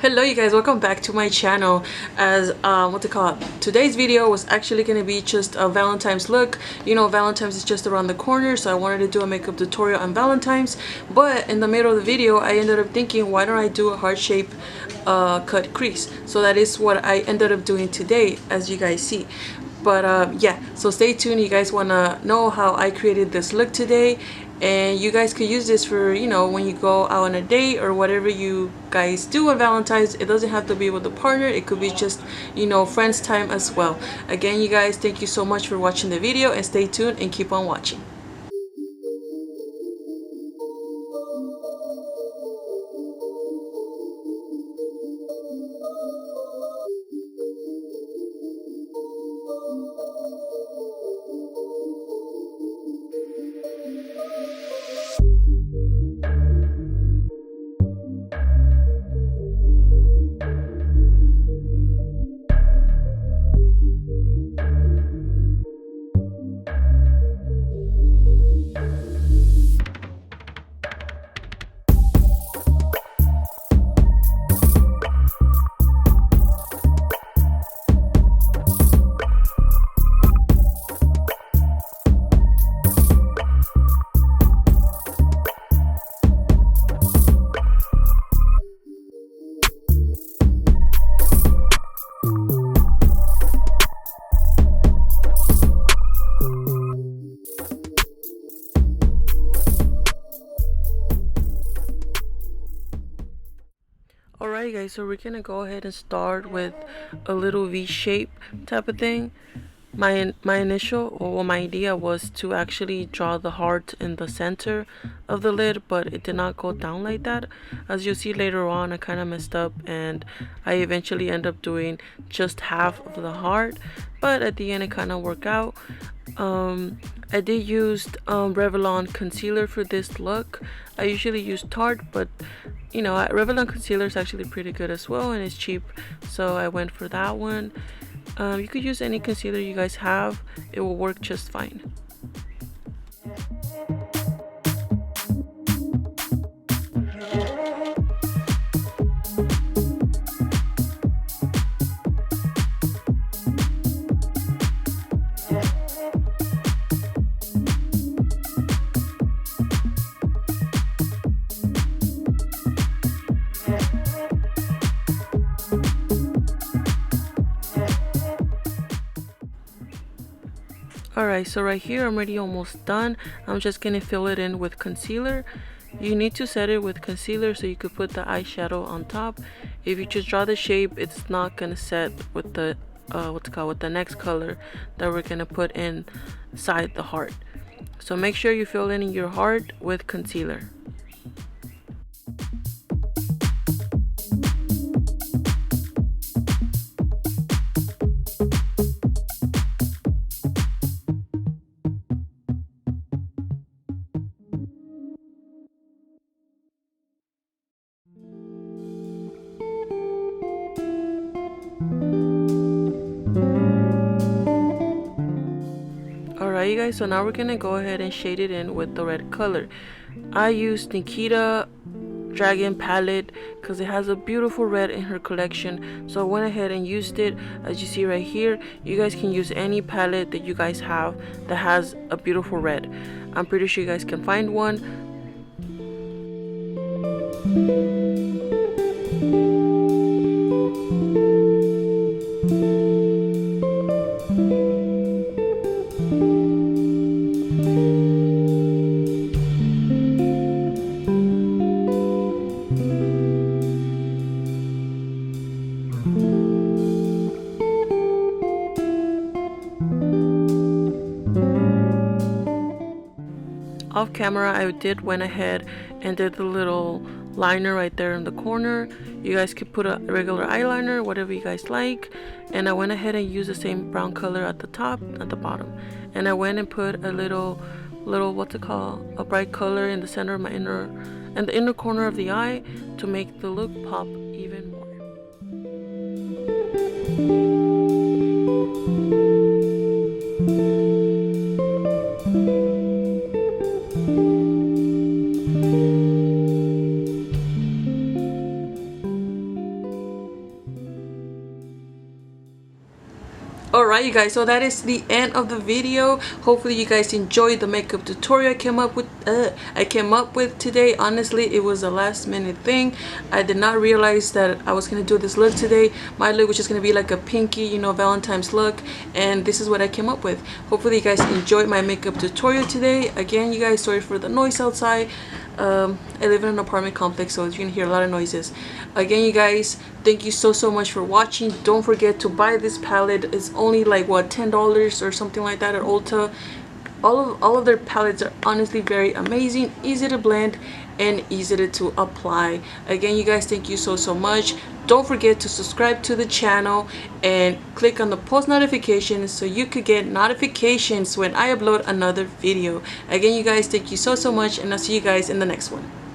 Hello you guys, welcome back to my channel. As today's video was actually going to be just a Valentine's look. You know, Valentine's is just around the corner, so I wanted to do a makeup tutorial on Valentine's, but in the middle of the video I ended up thinking, why don't I do a heart shape cut crease? So that is what I ended up doing today, as you guys see. But yeah, so stay tuned. You guys want to know how I created this look today, and you guys could use this for, you know, when you go out on a date or whatever you guys do on Valentine's. It doesn't have to be with a partner, it could be just, you know, friends time as well. Again, you guys, thank you so much for watching the video, and stay tuned and keep on watching. Alright guys, so we're gonna go ahead and start with a little V shape type of thing. My initial, or my idea was to actually draw the heart in the center of the lid, but it did not go down like that. As you'll see later on, I kind of messed up and I eventually end up doing just half of the heart, but at the end it kind of worked out. I did use Revlon concealer for this look. I usually use Tarte, but you know, Revlon concealer is actually pretty good as well, and it's cheap, so I went for that one. You could use any concealer you guys have, it will work just fine. Alright, so right here I'm already almost done. I'm just gonna fill it in with concealer. You need to set it with concealer so you could put the eyeshadow on top. If you just draw the shape, it's not gonna set with the with the next color that we're gonna put inside the heart. So make sure you fill in your heart with concealer. Alright you guys, so now we're gonna go ahead and shade it in with the red color. I used Nikita Dragon palette because it has a beautiful red in her collection, so I went ahead and used it. As you see right here, you guys can use any palette that you guys have that has a beautiful red. I'm pretty sure you guys can find one. Off camera, I went ahead and did the little liner right there in the corner. You guys could put a regular eyeliner, whatever you guys like. And I went ahead and used the same brown color at the top, at the bottom. And I went and put a little a bright color in the center of my the inner corner of the eye to make the look pop even more. Alright you guys, so that is the end of the video. Hopefully you guys enjoyed the makeup tutorial I came up with today. Honestly, it was a last minute thing. I did not realize that I was gonna do this look today. My look was just gonna be like a pinky, you know, Valentine's look, and this is what I came up with. Hopefully you guys enjoyed my makeup tutorial today. Again, you guys, sorry for the noise outside. I live in an apartment complex, so you're gonna hear a lot of noises. Again, you guys, thank you so much for watching. Don't forget to buy this palette. It's only like what, $10 or something like that at Ulta. All of their palettes are honestly very amazing, easy to blend and easy to apply. Again, you guys, thank you so much. Don't forget to subscribe to the channel and click on the post notifications so you could get notifications when I upload another video. Again, you guys, thank you so much, and I'll see you guys in the next one.